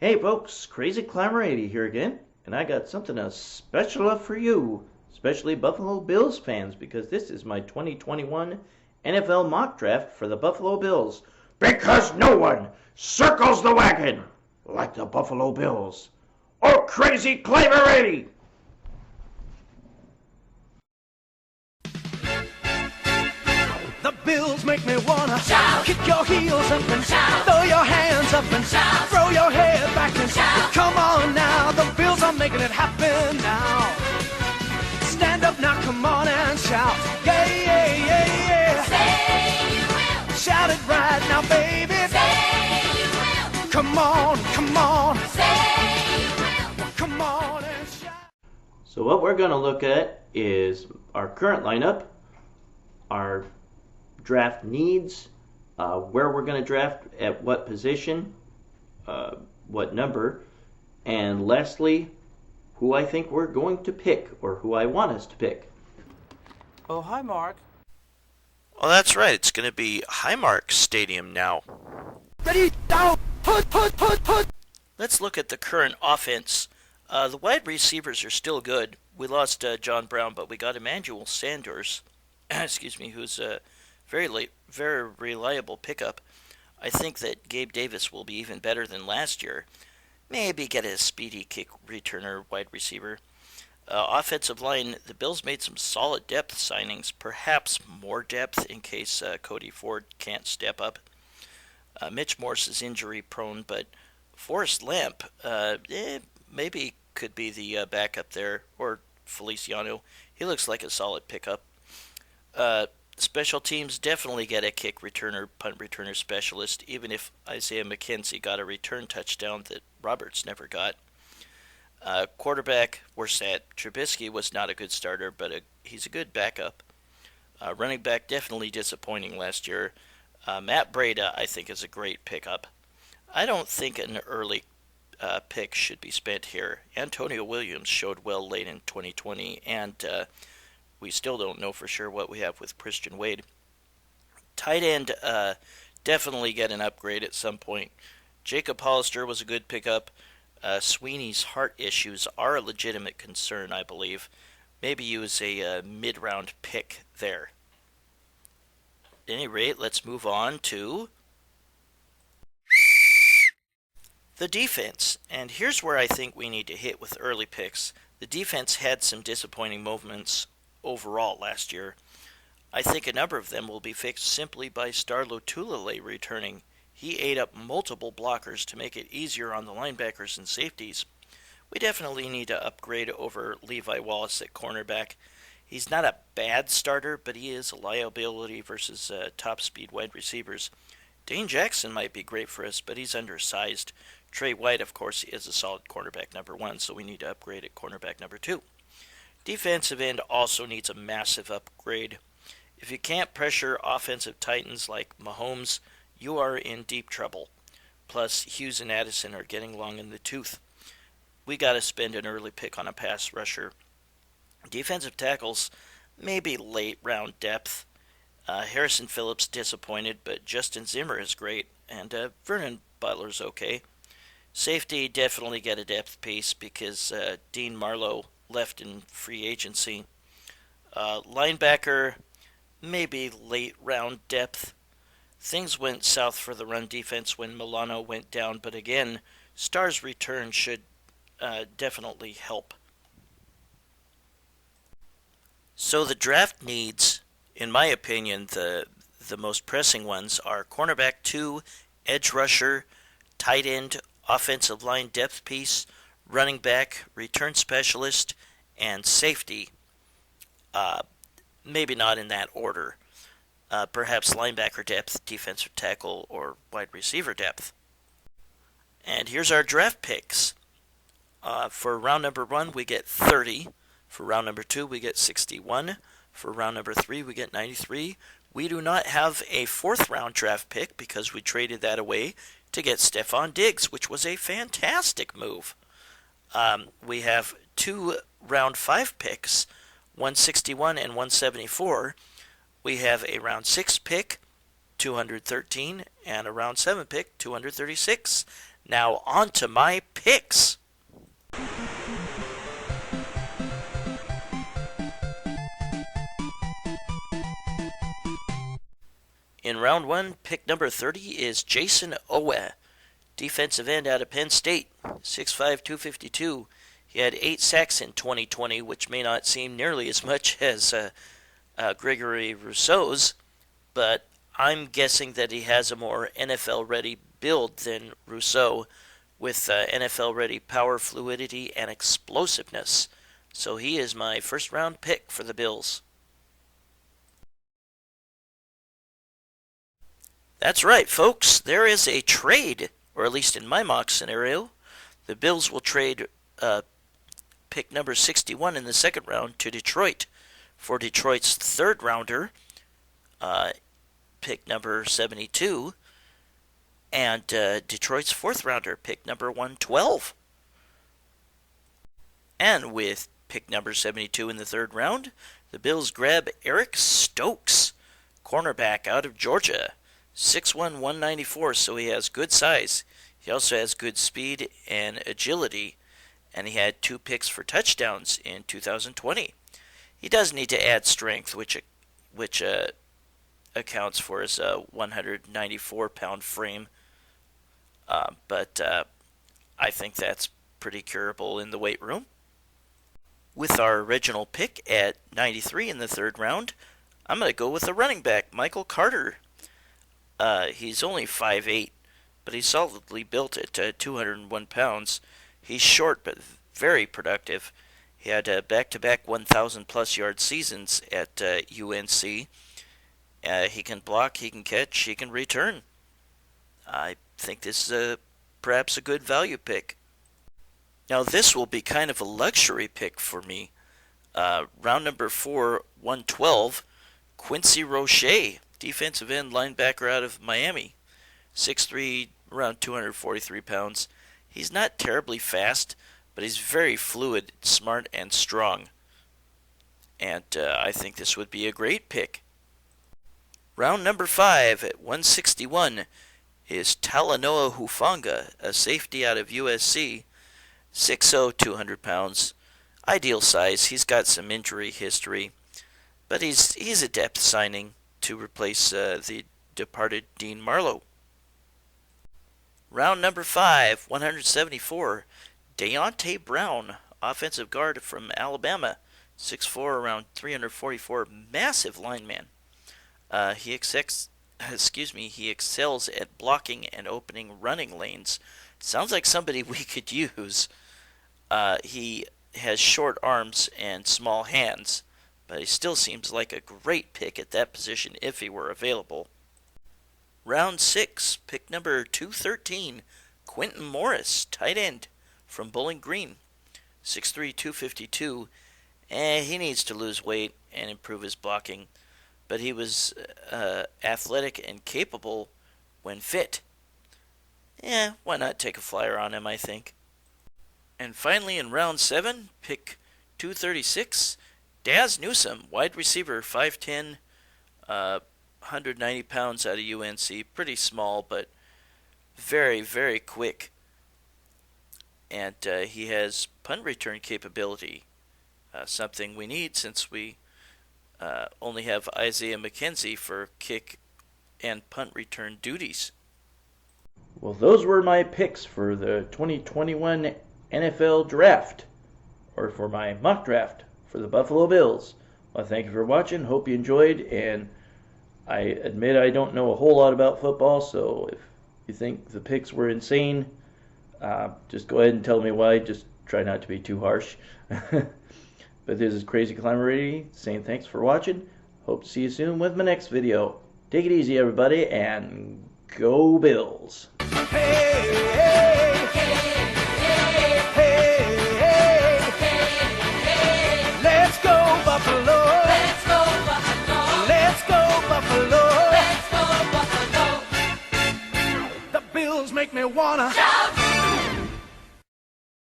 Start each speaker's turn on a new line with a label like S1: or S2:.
S1: Hey folks, Crazyclimber80 here again, and I got something special up for you, especially Buffalo Bills fans, because this is my 2021 NFL mock draft for the Buffalo Bills. Because no one circles the wagon like the Buffalo Bills. Oh, Crazyclimber80!
S2: The Bills make me wanna shout. Kick your heels up and shout. Throw your hands up and shout. Throw your head back and shout. Come on now, the Bills are making it happen now. Stand up now, come on and shout. Yeah, yeah, yeah, yeah.
S3: Say you will.
S2: Shout it right now, baby.
S3: Say you will.
S2: Come on, come on.
S3: Say you will.
S2: Come on and shout.
S1: So what we're going to look at is our current lineup, our draft needs, where we're going to draft, at what position, what number, and lastly, who I think we're going to pick, or who I want us to pick.
S4: Oh, hi, Mark.
S5: Oh, that's right. It's going to be Highmark Stadium now.
S2: Ready, down, put.
S5: Let's look at the current offense. The wide receivers are still good. We lost John Brown, but we got Emmanuel Sanders, who's a very reliable pickup. I think that Gabe Davis will be even better than last year. Maybe get a speedy kick returner wide receiver. Offensive line, the Bills made some solid depth signings, perhaps more depth in case Cody Ford can't step up. Mitch Morse is injury prone, but Forrest Lamp maybe could be the backup there, or Feliciano. He looks like a solid pickup. Special teams definitely get a kick returner, punt returner specialist, even if Isaiah McKenzie got a return touchdown that Roberts never got. Quarterback, we're set. Trubisky was not a good starter, but he's a good backup. Running back, definitely disappointing last year. Matt Breida, I think, is a great pickup. I don't think an early pick should be spent here. Antonio Williams showed well late in 2020, and we still don't know for sure what we have with Christian Wade. Tight end, definitely get an upgrade at some point. Jacob Hollister was a good pickup. Sweeney's heart issues are a legitimate concern, I believe. Maybe use a mid-round pick there. At any rate, let's move on to the defense. And here's where I think we need to hit with early picks. The defense had some disappointing moments overall last year. I think a number of them will be fixed simply by Starlo Tulele returning. He ate up multiple blockers to make it easier on the linebackers and safeties. We definitely need to upgrade over Levi Wallace at cornerback. He's not a bad starter, but he is a liability versus top speed wide receivers. Dane Jackson might be great for us, but he's undersized. Trey White, of course, is a solid cornerback number 1, so we need to upgrade at cornerback number 2. Defensive end also needs a massive upgrade. If you can't pressure offensive titans like Mahomes, you are in deep trouble. Plus, Hughes and Addison are getting long in the tooth. We got to spend an early pick on a pass rusher. Defensive tackles, maybe late round depth. Harrison Phillips disappointed, but Justin Zimmer is great, and Vernon Butler's okay. Safety, definitely get a depth piece because Dean Marlowe left in free agency. Linebacker, maybe late round depth. Things went south for the run defense when Milano went down, but again, Starr's return should definitely help. So the draft needs, in my opinion, the most pressing ones are cornerback 2, edge rusher, tight end, offensive line depth piece, running back, return specialist, and safety. Maybe not in that order. Perhaps linebacker depth, defensive tackle, or wide receiver depth. And here's our draft picks. For round number 1, we get 30. For round number 2, we get 61. For round number 3, we get 93. We do not have a 4th round draft pick because we traded that away to get Stephon Diggs, which was a fantastic move. We have 2 round 5 picks, 161 and 174. We have a round 6 pick, 213, and a round 7 pick, 236. Now on to my picks. In round 1, pick number 30 is Jason Owen, defensive end out of Penn State, 6'5", 252. He had 8 sacks in 2020, which may not seem nearly as much as Gregory Rousseau's, but I'm guessing that he has a more NFL-ready build than Rousseau, with NFL-ready power, fluidity, and explosiveness. So he is my first-round pick for the Bills. That's right, folks. There is a trade, or at least in my mock scenario. The Bills will trade pick number 61 in the second round to Detroit for Detroit's third rounder, pick number 72, and Detroit's fourth rounder, pick number 112. And with pick number 72 in the third round, the Bills grab Eric Stokes, cornerback out of Georgia. 6'1", 194, so he has good size. He also has good speed and agility, and he had 2 picks for touchdowns in 2020. He does need to add strength, which accounts for his 194-pound frame, but I think that's pretty curable in the weight room. With our original pick at 93 in the third round, I'm going to go with the running back, Michael Carter. He's only 5'8", but he's solidly built at 201 pounds. He's short but very productive. He had back-to-back 1,000-plus yard seasons at UNC. He can block, he can catch, he can return. I think this is perhaps a good value pick. Now this will be kind of a luxury pick for me. Round number 4, 112, Quincy Roche, defensive end linebacker out of Miami. 6'3", around 243 pounds. He's not terribly fast, but he's very fluid, smart, and strong. And I think this would be a great pick. Round number 5 at 161 is Talanoa Hufanga, a safety out of USC. 6'0", 200 pounds. Ideal size. He's got some injury history, but he's a depth signing to replace the departed Dean Marlowe. Round number 5, 174, Deontay Brown, offensive guard from Alabama, 6'4", around 344, massive lineman. He excels at blocking and opening running lanes. Sounds like somebody we could use. He has short arms and small hands, but he still seems like a great pick at that position if he were available. Round 6, pick number 213, Quentin Morris, tight end from Bowling Green, 6'3", 252. He needs to lose weight and improve his blocking, but he was athletic and capable when fit. Why not take a flyer on him, I think. And finally, in round 7, pick 236, Daz Newsome, wide receiver, 5'10", 190 pounds out of UNC. Pretty small, but very, very quick. And he has punt return capability, something we need since we only have Isaiah McKenzie for kick and punt return duties.
S1: Well, those were my picks for the 2021 NFL Draft, or for my mock draft for the Buffalo Bills. Well, thank you for watching. Hope you enjoyed, and I admit I don't know a whole lot about football, so if you think the picks were insane, just go ahead and tell me why. Just try not to be too harsh. But this is Crazyclimber80 saying thanks for watching. Hope to see you soon with my next video. Take it easy, everybody, and go Bills.
S2: Let's go Buffalo.
S3: Let's go Buffalo.
S2: Let's go Buffalo.
S3: Let's go Buffalo.
S2: The Bills make me wanna
S3: Shout